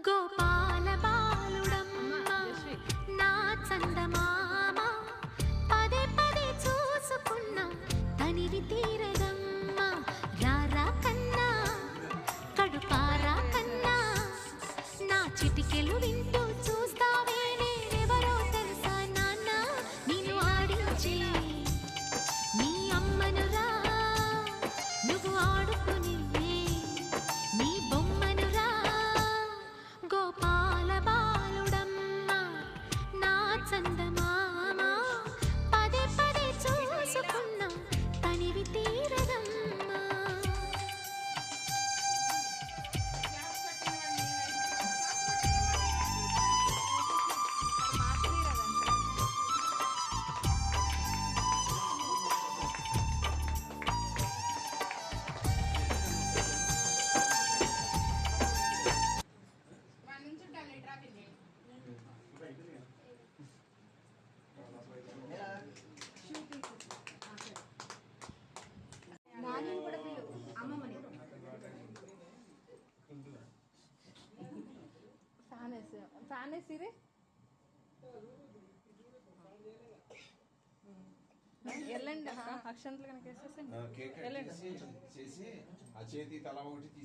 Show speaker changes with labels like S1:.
S1: గోపాల బాలుడమ్మ నా చందమామ పదే పదే చూసుకున్న తనివి తీరదమ్మ రారా కన్నా కడుపారా కన్నా నా చిటికెలు వింటూ చూస్తావే నేనెవరో తెలుసా నాన్న నిన్ను ఆడించి నీ అమ్మనురా నువ్వు ఆడుకుని నీ బొమ్మనురా గోపాల బాలుడమ్మ నా చందమామ పదే పదే చూసుకున్న తనివి తీరదమ్మా
S2: ఫ్యాన్ వేసిరే వెళ్ళండి అక్షంతలు కనుక వేసేసి
S3: చేసి ఆ చేతి తల ఒకటి